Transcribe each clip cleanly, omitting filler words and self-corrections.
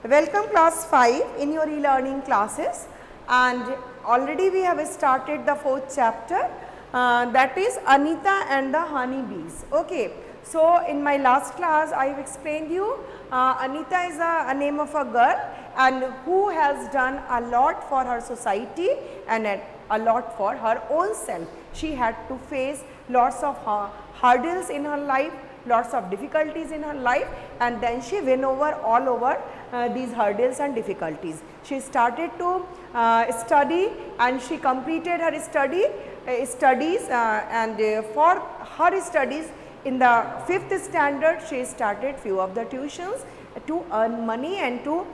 Welcome class 5 in your e-learning classes, and already we have started the 4th chapter, that is Anita and the honeybees. Okay. So, in my last class I have explained you Anita is a name of a girl and who has done a lot for her society and a lot for her own self. She had to face lots of hurdles in her life, lots of difficulties in her life, and then she went over all over these hurdles and difficulties. She started to study and she completed her studies and for her studies in the 5th standard she started few of the tuitions to earn money and to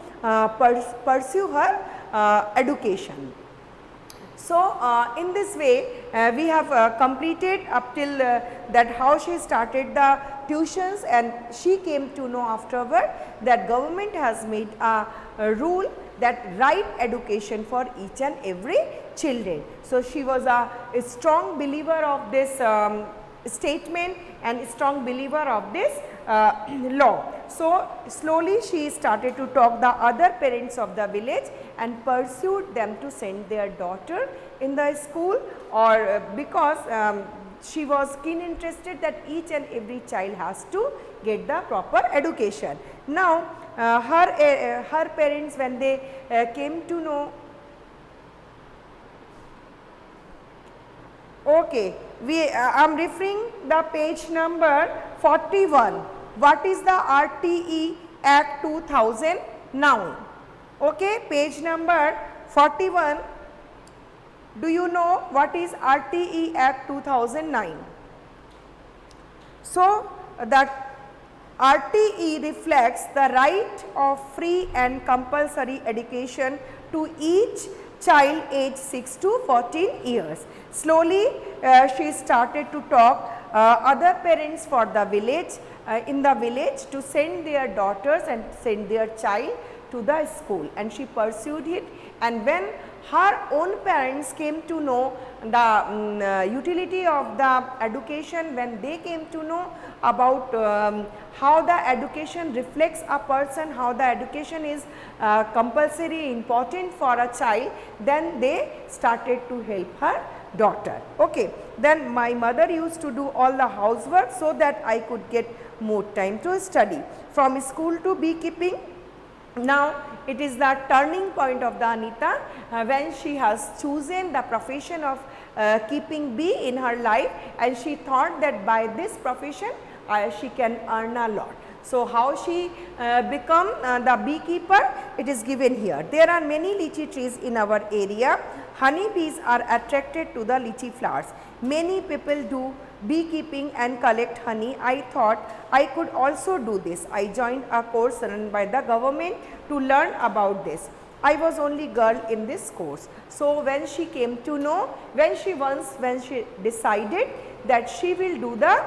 pursue her education. So, in this way we have completed up till that how she started the tuitions, and she came to know afterward that government has made a rule that right education for each and every children. So, she was a strong believer of this statement and a strong believer of this law. So, slowly she started to talk the other parents of the village and pursued them to send their daughter in the school, or because she was keen interested that each and every child has to get the proper education. Now, her parents, when they came to know, okay, I am referring the page number 41. What is the RTE Act 2000 now? Okay, page number 41. Do you know what is RTE Act 2009? So, that RTE reflects the right of free and compulsory education to each child aged 6 to 14 years. Slowly she started to talk other parents for the village in the village to send their daughters and send their child to the school, and she pursued it. And when her own parents came to know the utility of the education, when they came to know about how the education reflects a person, how the education is compulsory important for a child, then they started to help her daughter. Okay. Then my mother used to do all the housework so that I could get more time to study. From school to beekeeping. Now, it is the turning point of the Anita when she has chosen the profession of keeping bee in her life, and she thought that by this profession she can earn a lot. So, how she become the beekeeper, it is given here. There are many lychee trees in our area. Honeybees are attracted to the lychee flowers. Many people do beekeeping and collect honey. I thought I could also do this. I joined a course run by the government to learn about this. I was only girl in this course. So, when she came to know, when she decided that she will do the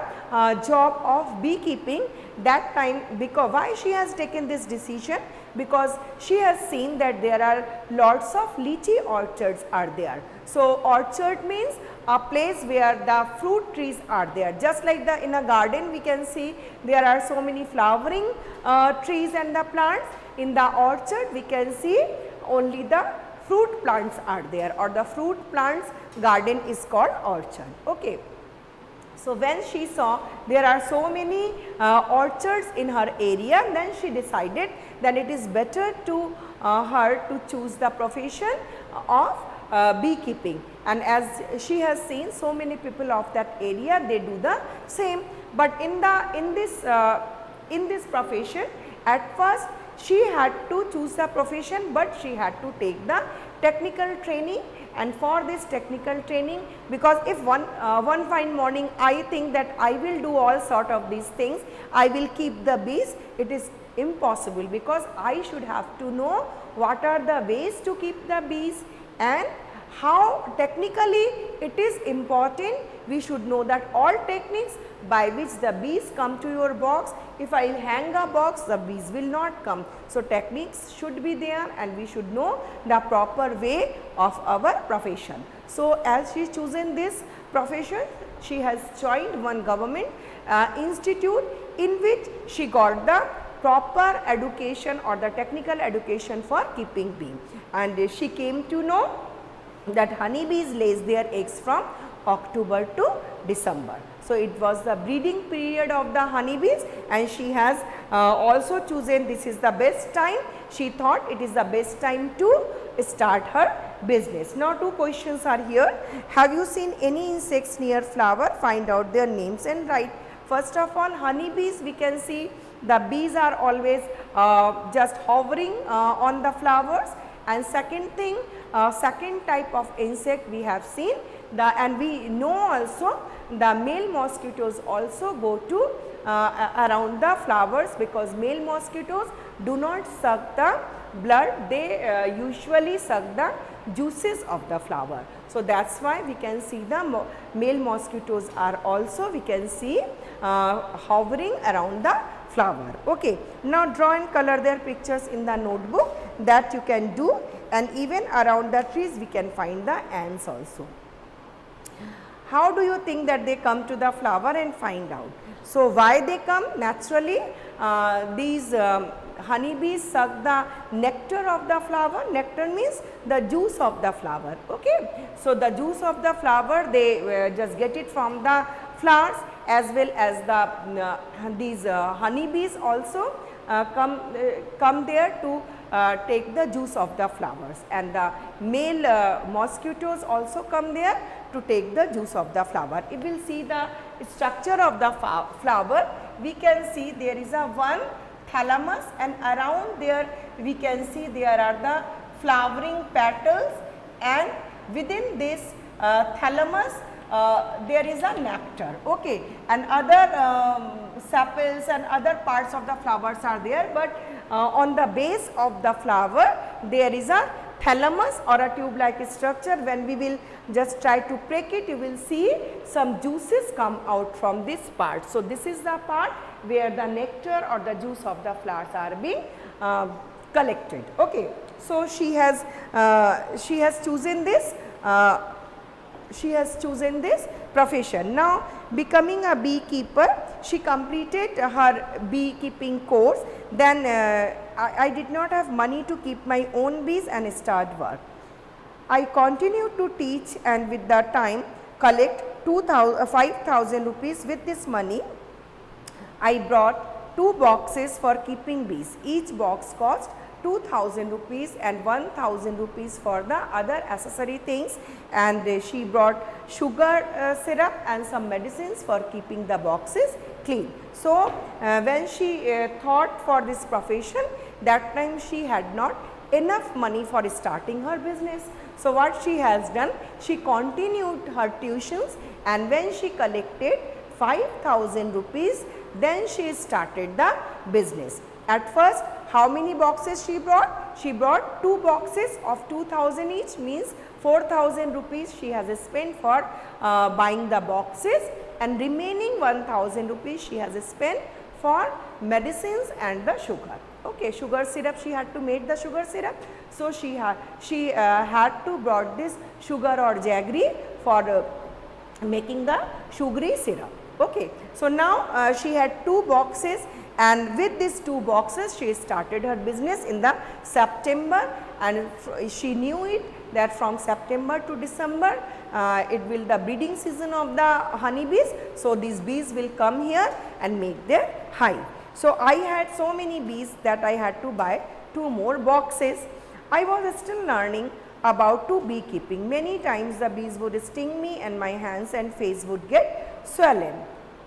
job of beekeeping, that time, because why she has taken this decision? Because she has seen that there are lots of lychee orchards are there. So, orchard means a place where the fruit trees are there. Just like in a garden we can see there are so many flowering trees and the plants. In the orchard we can see only the fruit plants are there, or the fruit plants garden is called orchard. Okay. So, when she saw there are so many orchards in her area, then she decided that it is better to her to choose the profession of beekeeping. And as she has seen so many people of that area, they do the same. But in this profession, at first she had to choose the profession, but she had to take the technical training. And for this technical training, because if one fine morning I think that I will do all sort of these things, I will keep the bees, it is impossible, because I should have to know what are the ways to keep the bees and how technically it is important. We should know that all techniques by which the bees come to your box. If I hang a box, the bees will not come. So, techniques should be there and we should know the proper way of our profession. So, as she chosen this profession, she has joined one government institute in which she got the proper education or the technical education for keeping bee. And she came to know that honeybees lays their eggs from October to December. So, it was the breeding period of the honeybees, and she has also chosen this is the best time. She thought it is the best time to start her business. Now, two questions are here. Have you seen any insects near flower? Find out their names and write. First of all, honeybees, we can see the bees are always just hovering on the flowers. And second thing, second type of insect we have seen, and we know also the male mosquitoes also go to around the flowers, because male mosquitoes do not suck the blood, they usually suck the juices of the flower. So, that is why we can see the male mosquitoes are also we can see hovering around the flower. Okay. Now, draw and color their pictures in the notebook, that you can do, and even around the trees we can find the ants also. How do you think that they come to the flower and find out? So, why they come? Naturally, these honeybees suck the nectar of the flower. Nectar means the juice of the flower. Okay. So, the juice of the flower they just get it from the flowers, as well as the these honeybees also come there to take the juice of the flowers, and the male mosquitoes also come there to take the juice of the flower. If we will see the structure of the flower, we can see there is a one thalamus, and around there we can see there are the flowering petals, and within this thalamus there is a nectar. Okay. And other sepals and other parts of the flowers are there, but on the base of the flower there is a thalamus or a tube like structure. When we will just try to prick it, you will see some juices come out from this part. So, this is the part where the nectar or the juice of the flowers are being collected. Okay. So, she has chosen this profession. Now, becoming a beekeeper, she completed her beekeeping course. Then I did not have money to keep my own bees and start work. I continued to teach, and with that time collect 5,000 rupees. With this money, I brought 2 boxes for keeping bees. Each box cost 2,000 rupees and 1,000 rupees for the other accessory things, and she brought sugar syrup and some medicines for keeping the boxes clean. So, when she thought for this profession, that time she had not enough money for starting her business. So, what she has done, she continued her tuitions, and when she collected 5,000 rupees, then she started the business. At first, how many boxes she brought? She brought 2 boxes of 2,000 each, means 4,000 rupees she has spent for buying the boxes, and remaining 1,000 rupees she has spent for medicines and the sugar. Okay, sugar syrup, she had to make the sugar syrup. So, she had to brought this sugar or jaggery for making the sugary syrup. Okay. So, now she had 2 boxes, and with these 2 boxes she started her business in the September, and she knew it that from September to December it will the breeding season of the honeybees. So, these bees will come here and make their hive. So, I had so many bees that I had to buy 2 more boxes. I was still learning about beekeeping. Many times the bees would sting me and my hands and face would get swollen.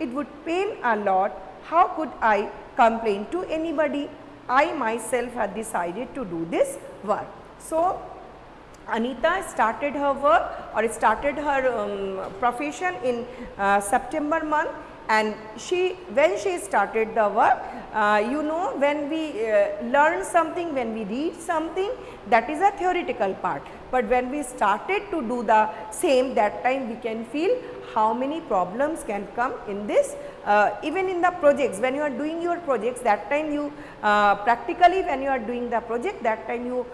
It would pain a lot. How could I complain to anybody? I myself had decided to do this work. So, Anita started her work or started her profession in September month, and when she started the work, you know, when we learn something, when we read something, that is a theoretical part, but when we started to do the same, that time we can feel how many problems can come in this. Even in the projects, when you are doing your projects, that time you practically when you are doing the project, that time you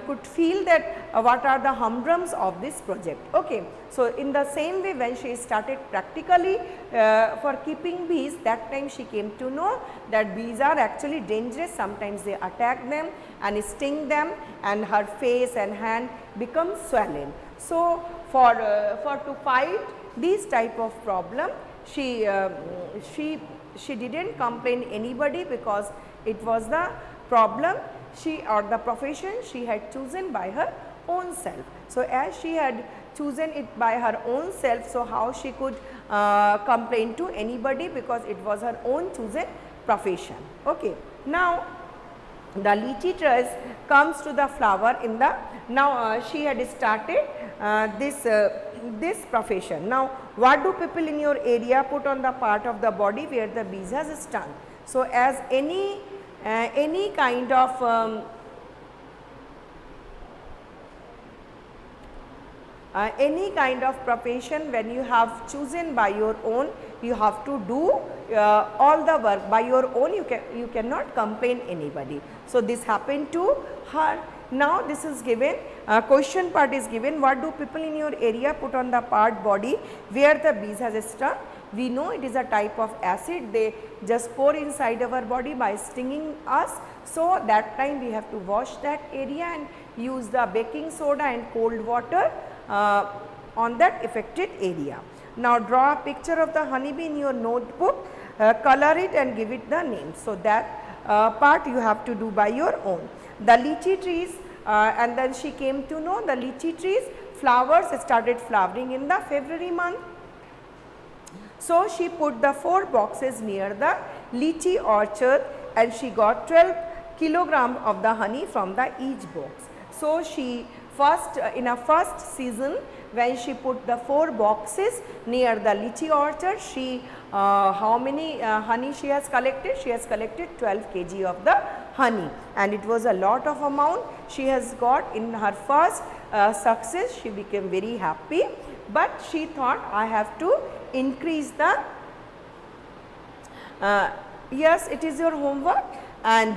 could feel that what are the humdrums of this project. Okay. So, in the same way, when she started practically for keeping bees, that time she came to know that bees are actually dangerous. Sometimes they attack them and sting them, and her face and hand become swollen. So, for to fight these type of problem, she didn't complain anybody, because it was the problem she or the profession she had chosen by her own self. So, as she had chosen it by her own self, so how she could complain to anybody, because it was her own chosen profession. Okay. Now, the lychee tress comes to the flower in the, now she had started this profession. Now, what do people in your area put on the part of the body where the bees has stung? So, as any kind of any kind of profession, when you have chosen by your own, you have to do all the work by your own, you cannot complain anybody. So, this happened to her. Now, this is given, question part is given, what do people in your area put on the part body where the bees has stung? We know it is a type of acid, they just pour inside our body by stinging us. So, that time we have to wash that area and use the baking soda and cold water on that affected area. Now, draw a picture of the honeybee in your notebook, color it and give it the name. So, that part you have to do by your own. The lychee trees, and then she came to know the lychee trees flowers started flowering in the February month. So, she put the 4 boxes near the lychee orchard, and she got 12 kilogram of the honey from the each box. So, she first in a first season, when she put the 4 boxes near the lychee orchard, she how many honey she has collected? She has collected 12 kg of the honey, and it was a lot of amount she has got in her first success. She became very happy, but she thought I have to increase the yes, it is your homework, and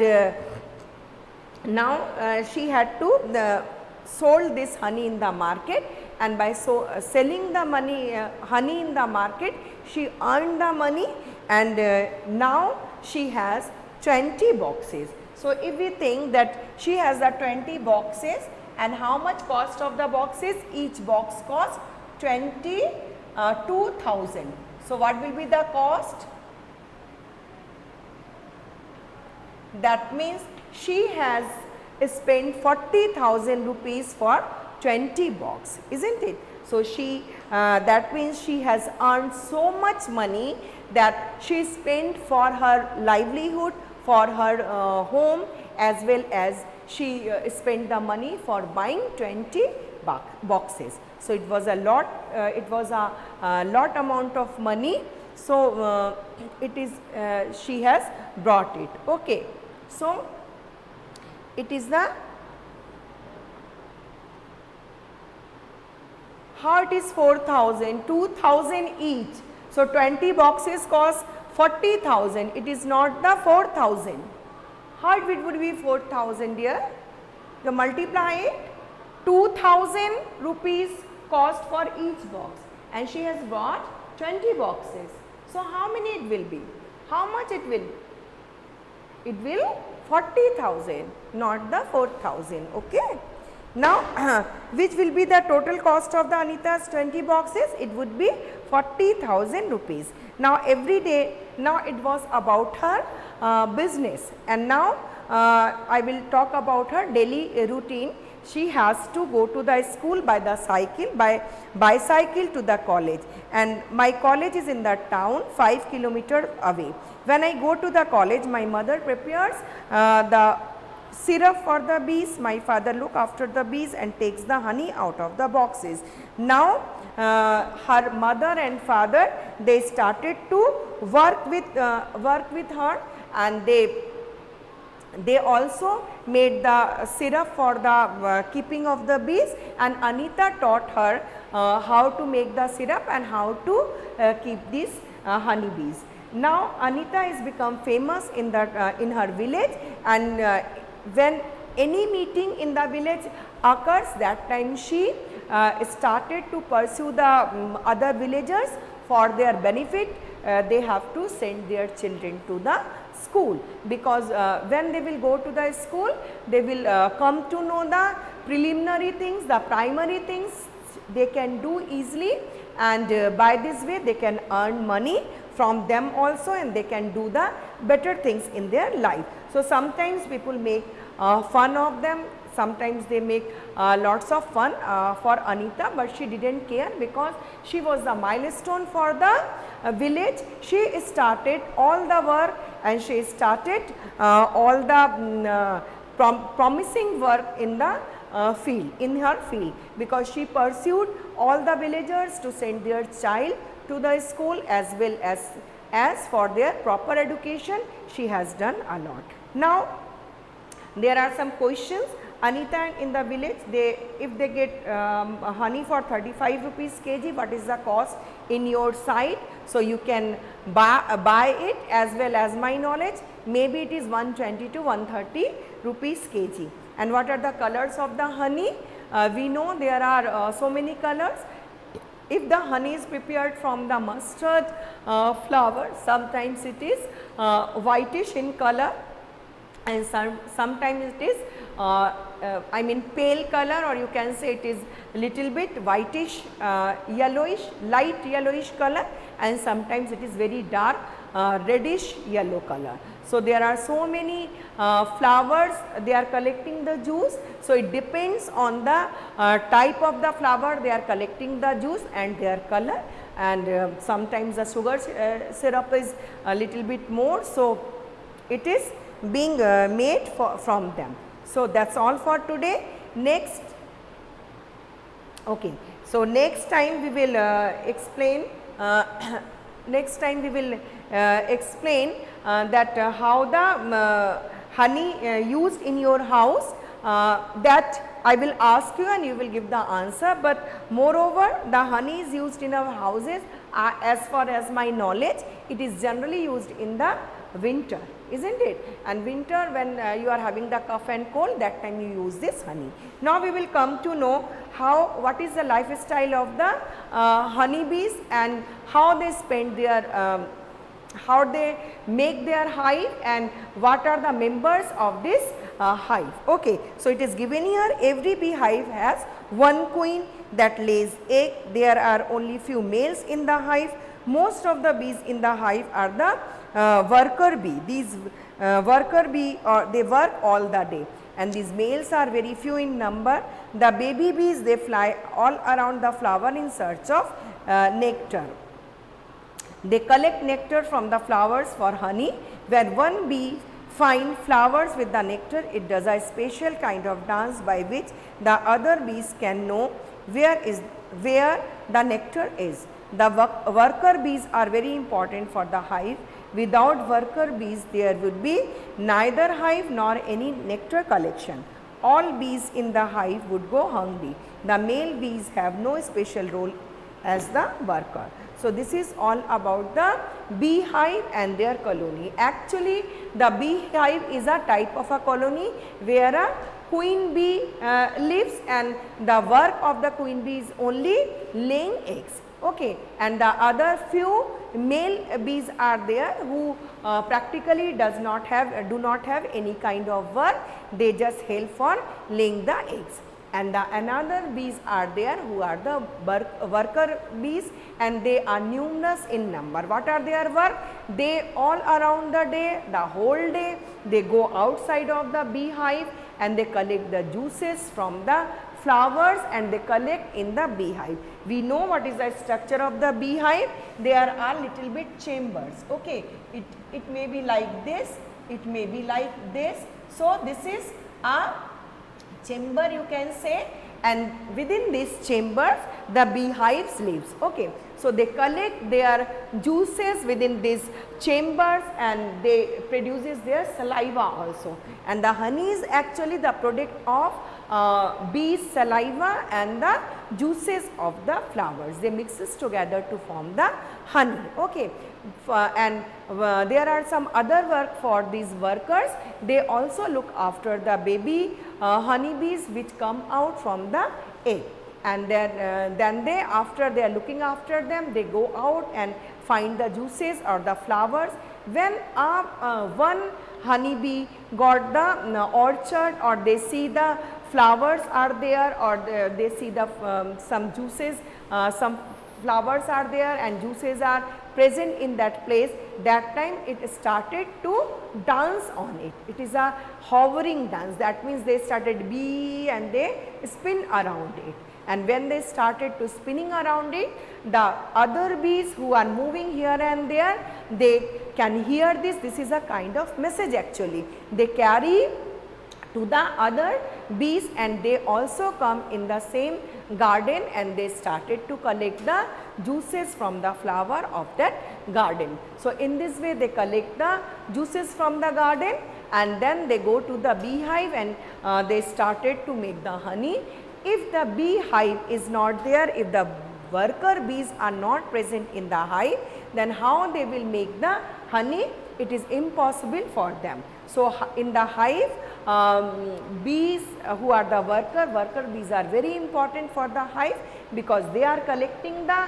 now she had to sold this honey in the market, and by selling the money honey in the market, she earned the money, and now she has 20 boxes. So, if we think that she has the 20 boxes, and how much cost of the boxes? Each box cost 22,000. So, what will be the cost? That means she has spent 40,000 rupees for 20 box, isn't it? So, she that means she has earned so much money that she spent for her livelihood, for her home, as well as she spent the money for buying 20 boxes. So, it was a lot, lot amount of money. So, it is she has brought it. Okay. So, it is the how it is 4,000, 2,000 each. So, 20 boxes cost 40,000, it is not the 4,000. How it would be 4,000 dear? You multiply it, 2,000 rupees cost for each box, and she has bought 20 boxes. So, how many it will be? How much it will? It will 40,000, not the 4,000. Okay. Now, which will be the total cost of the Anita's 20 boxes? It would be 40,000 rupees. Now, every day, now it was about her business, and now I will talk about her daily routine. She has to go to the school by the cycle, by bicycle to the college, and my college is in the town 5 kilometers away. When I go to the college, my mother prepares the syrup for the bees, my father look after the bees and takes the honey out of the boxes. Now, her mother and father, they started to work with her, and They also made the syrup for the keeping of the bees, and Anita taught her how to make the syrup and how to keep these honey bees. Now Anita is become famous in her village, and when any meeting in the village occurs, that time she started to pursue the other villagers for their benefit. They have to send their children to the school, because when they will go to the school, they will come to know the preliminary things, the primary things they can do easily, and by this way they can earn money from them also, and they can do the better things in their life. So sometimes people make fun of them, sometimes they make lots of fun for Anita, but she didn't care, because she was the milestone for the village. She started all the work, and she started all the promising work in the field, in her field, because she pursued all the villagers to send their child to the school, as well as for their proper education. She has done a lot. Now there are some questions. Anita in the village, if they get honey for 35 rupees kg, what is the cost in your side? So you can buy it, as well as my knowledge, maybe it is 120 to 130 rupees kg. And what are the colors of the honey? We know there are so many colors. If the honey is prepared from the mustard flower, sometimes it is whitish in color, and sometimes it is I mean pale color, or you can say it is little bit whitish, yellowish, light yellowish color, and sometimes it is very dark reddish yellow color. So there are so many flowers, they are collecting the juice. So it depends on the type of the flower they are collecting the juice and their color, and sometimes the sugar syrup is a little bit more. So it is being made from them. So that's all for today. Next, okay. So next time we will explain. Next time we will explain that how the honey used in your house, that I will ask you and you will give the answer. But moreover, the honey is used in our houses, as far as my knowledge, it is generally used in the winter, isn't it? And winter, when you are having the cough and cold, that time you use this honey. Now we will come to know what is the lifestyle of the honeybees, and how they spend their how they make their hive, and what are the members of this hive. Okay, so it is given here, every beehive has one queen that lays egg. There are only few males in the hive. Most of the bees in the hive are the worker bee. These worker bee, they work all the day, and these males are very few in number. The baby bees, they fly all around the flower in search of nectar. They collect nectar from the flowers for honey. When one bee finds flowers with the nectar, it does a special kind of dance by which the other bees can know where the nectar is. The worker bees are very important for the hive. Without worker bees, there would be neither hive nor any nectar collection. All bees in the hive would go hungry. The male bees have no special role as the worker. So this is all about the beehive and their colony. Actually, the beehive is a type of a colony where a queen bee lives, and the work of the queen bee is only laying eggs. Okay, and the other few male bees are there who practically do not have any kind of work. They just help for laying the eggs. And the another bees are there who are the worker bees, and they are numerous in number. What are their work? They all around the day, the whole day, they go outside of the beehive and they collect the juices from the flowers, and they collect in the beehive. We know what is the structure of the beehive. There are little bit chambers. Okay, it may be like this, it may be like this. So this is a chamber, you can say, and within these chambers the beehives lives. Okay. So, they collect their juices within these chambers and they produces their saliva also, and the honey is actually the product of bees saliva and the juices of the flowers. They mixes together to form the honey. Okay. And there are some other work for these workers. They also look after the baby honeybees which come out from the egg, and then they, after they are looking after them, they go out and find the juices or the flowers. When one honeybee got the orchard, or they see the flowers are there, or they see the some juices, some flowers are there and juices are present in that place, that time it started to dance on it. It is a hovering dance, that means they started bee and they spin around it, and when they started to spinning around it, the other bees who are moving here and there, they can hear this. This is a kind of message actually. They carry to the other bees and they also come in the same garden and they started to collect the juices from the flower of that garden. So, in this way they collect the juices from the garden and then they go to the beehive and they started to make the honey. If the beehive is not there, if the worker bees are not present in the hive, then how they will make the honey? It is impossible for them. So, in the hive, bees who are the worker bees are very important for the hive, because they are collecting the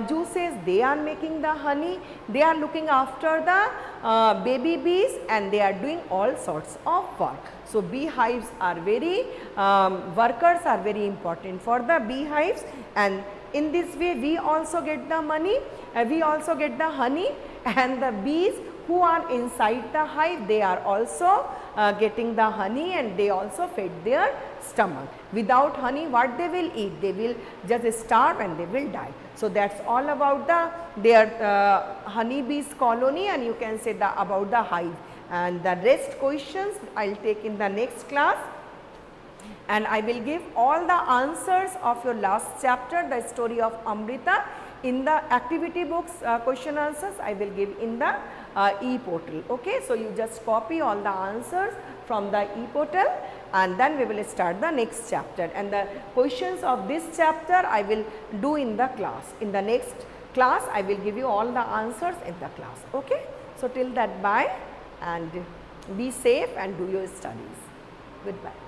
juices, they are making the honey, they are looking after the baby bees and they are doing all sorts of work. So, beehives are very, workers are very important for the beehives, and in this way we also get the money, we also get the honey, and the bees who are inside the hive, they are also getting the honey and they also fed their stomach. Without honey, what they will eat? They will just starve and they will die. So, that is all about their honeybees colony, and you can say about the hive, and the rest questions I will take in the next class, and I will give all the answers of your last chapter, the story of Amrita, in the activity books. Question answers I will give in the e-portal. Okay. So, you just copy all the answers from the e-portal and then we will start the next chapter, and the questions of this chapter I will do in the class. In the next class I will give you all the answers in the class. Okay. So, till that, bye and be safe and do your studies. Goodbye.